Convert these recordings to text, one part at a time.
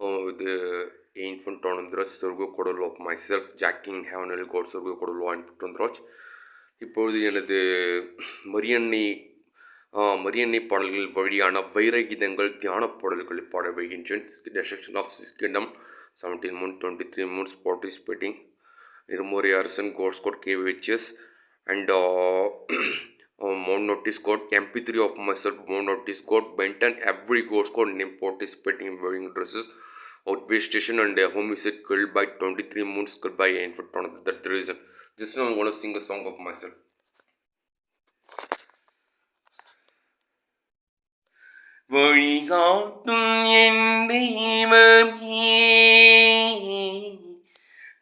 the infant Tondrach Surgo Kodolo of myself, Jacking Havanel God Surgo Kodolo and Tondrach. இப்பொழுது எனது மரியன்னை பாடல்கள் வழியான வைரகீதங்கள் தியான பாடல்களை பாட வருகின்றேன். The section of 6 kingdom, 17 moon, 23 moons participating. Nirmori Arson, God Scott KVHS, and Mount Notice God, MP3 of myself, Mount Notice God, Benton, every God Scott name participating in wearing dresses. Outway station and home music killed by 23 moons, killed by infant. That's the reason. Just now I'm going to sing a song of myself. வழிகாட்டும் என் தெய்வமே,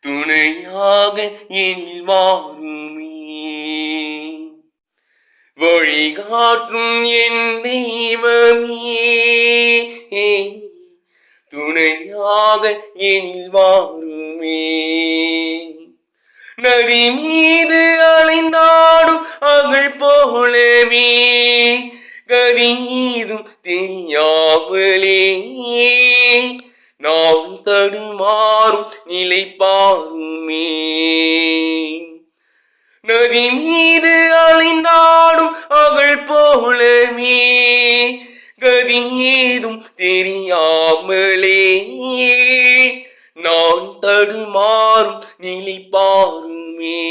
துணையாக என் வாருமே. வழிகாட்டும் என் தெய்வமே, துணையாக என் வாருமே. நதி மீது அலைந்தாடும் அகழ் போலவே, கதியீதும் தெரியாமலே நாம் தடுமாறும் நிலை பாருமே. நதி மீது அலைந்தாடும் அகழ் போலவே, கதியேதும் தெரியாமலே நான் தடுமாறும் நிலை பாருமே.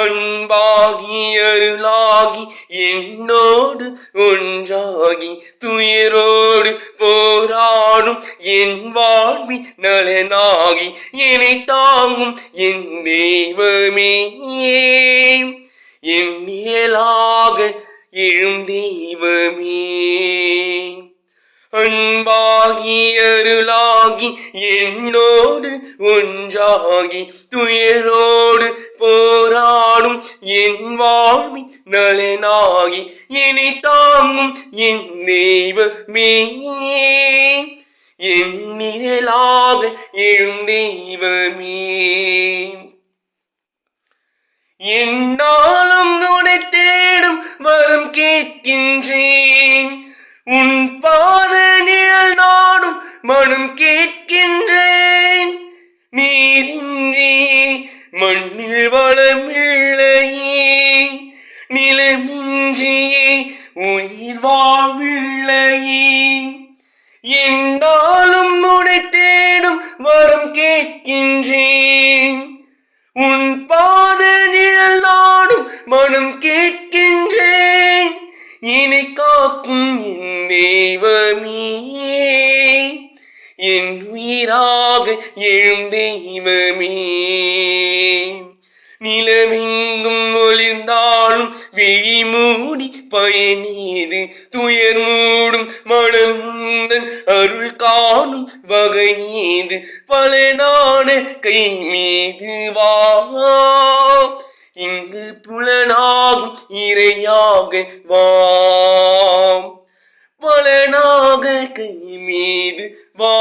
அன்பாகி அருளாகி என்னோடு ஒன்றாகி துயரோடு போராடும் என் வாழ்வி நலனாகி என்னை தாங்கும் என் தெய்வமே, என் நிழலாக எழும் தெய்வமே. அன்பாகி அருளாகி என்னோடு ஒன்றாகி துயரோடு போராடும் என் வாழ்வி நலனாகி என்னை தாங்கும் என் தெய்வமே, என் நிழலாக எழும் தெய்வமே. என்னாலும் உன்னை தேடும் வரம் கேட்கின்றேன், உன் பாத நிழல் நாடும் மனம் கேட்கின்றேன். நீரின்றி மண்ணில் வளமில்லையே, நிலமின்றியே உயிர் வாழ்வில்லையே. என்னாலும் உன்னை தேடும் வரம் கேட்கின்றேன், உன் பாத நிழல் நாடும் மனம் கேட்கின்றேன். என்னை காக்கும் என் தெய்வமே, என் உயிராக எழும் தெய்வமே. நிலவெங்கும் ஒளிர்ந்தாலும் விழி மூடி பயனீது, துயர் மூடும் மனம் உந்தன் அருள் காணும் வகையீது. பல நாண கை மீது வா, இங்கு புலனாகும் இறையாக வாம். பலனாக கை மீது வா,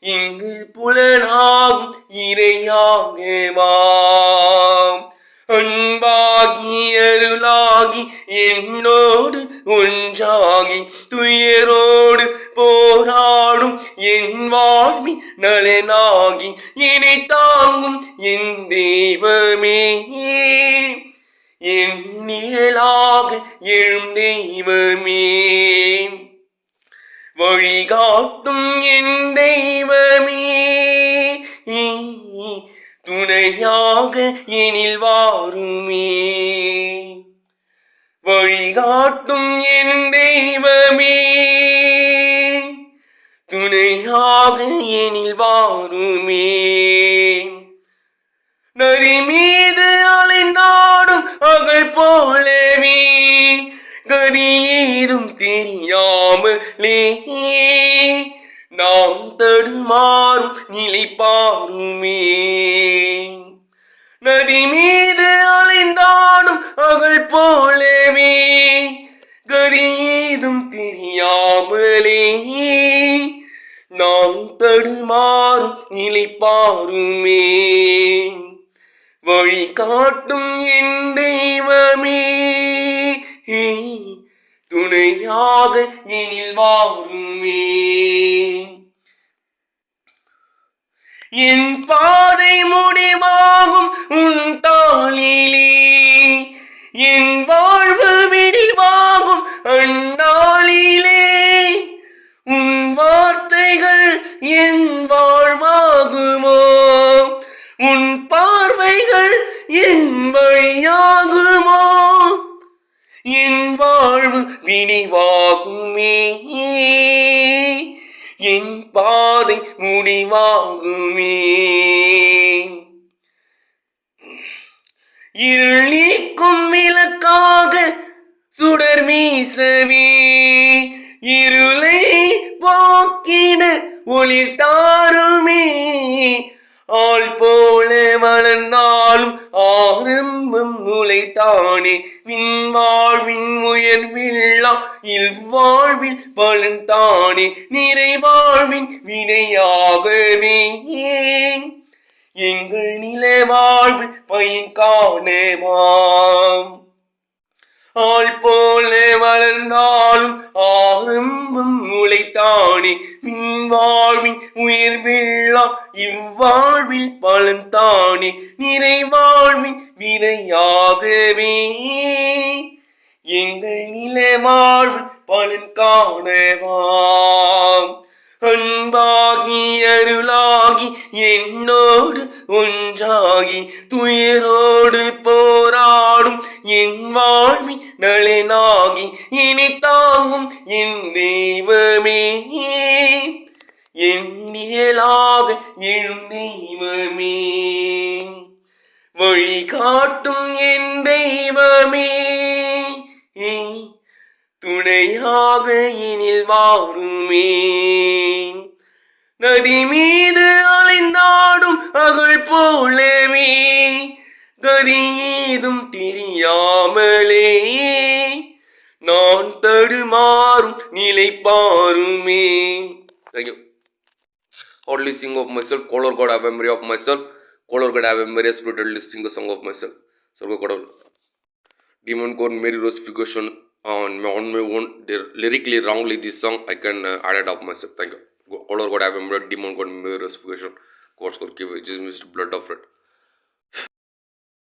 இங்கு புலனாகும் இறையாக வாம். அன்பாகி அருளாகி என்னோடு ஒன்றாகி துயரோடு போராடும் என் வாழ்வி நலனாகி என்னை தாங்கும் என் தெய்வமே, என் நிழலாக எழும் தெய்வமே. வழிகாட்டும் என் தெய்வமே, துணையாக எனில் வாருமே. வழிகாட்டும் என் தெய்வமே, துணையாக எனில் வாருமே. நதி மீது அலைந்தாடும் அகழ் போலவே, கதி ஏதும் தெரியாமலே நாம் தடுமாறும் நிலை பாருமே. நதி மீது அலைந்தாடும் அகழ் போலவே, கதி ஏதும் தெரியாமலே நாம் தடுமாறும் நிலை பாருமே. வழி காட்டும் என் தெய்வமே, துணையாக எனில் வாருமே. என் பாதை முடிவாகும் உன் தாளிலே, என் வாழ்வு விடிவாகும் அந்நாளிலே, உன் வார்த்தைகள் என் வாழ்வாகுமோ, உன் பார்வைகள் என் வழியாகுமோ, என் வாழ்வு விடிவாகுமே, என் பாதை முடிவாகுமே. இருள் நீக்கும் விளக்காக சுடர் மீசவே, இருளை போக்கிட ஒளிர் தாருமே. ஆள் போல வளர்ந்தாலும் ஆரம்பம் உழைத்தானே, விண்வாழ்வின் உயர்வில்லாம் இல்வாழ்வில் பலன்தானே, நிறைவாழ்வின் வினையாகவே எங்கள் நிலை வாழ்வு பயன் காணவாம். ஆள் போல வளர்ந்தாலும் ஆரம்பம் உழைத்தானே, விண்வாழ்வின் உயர்வெல்லாம் இவ்வாழ்வில் பலன்தானே, நிறைவாழ்வின் விதையாகவே எங்கள் நிலை வாழ்வு பலன் காணவாம். அன்பாகி அருளாகி என்னோடு ஒன்றாகி துயரோடு போராடும் என் வாழ்வின் நலனாகி இனி தாங்கும் என் தெய்வமே, என் நிழலாக எழும் தெய்வமே, வழிகாட்டும் என் தெய்வமே, துணையாக எனில் வாருமே. நதி மீது அலைந்தாடும் அகழ் போலவே, கதி ஏதும் தெரியாமலே நான் தடுமாறும் நிலை பாருமே. Thank you. Oddly sing of myself, color God have memory of myself, color God have memory spiritedly sing a song of myself. Sarva God demon God Mary Rose figuration on my own, lyrically wrongly this song I can add it up myself. Thank you. Color God have memory, demon God Mary Rose figuration, course God give Jesus blood of it.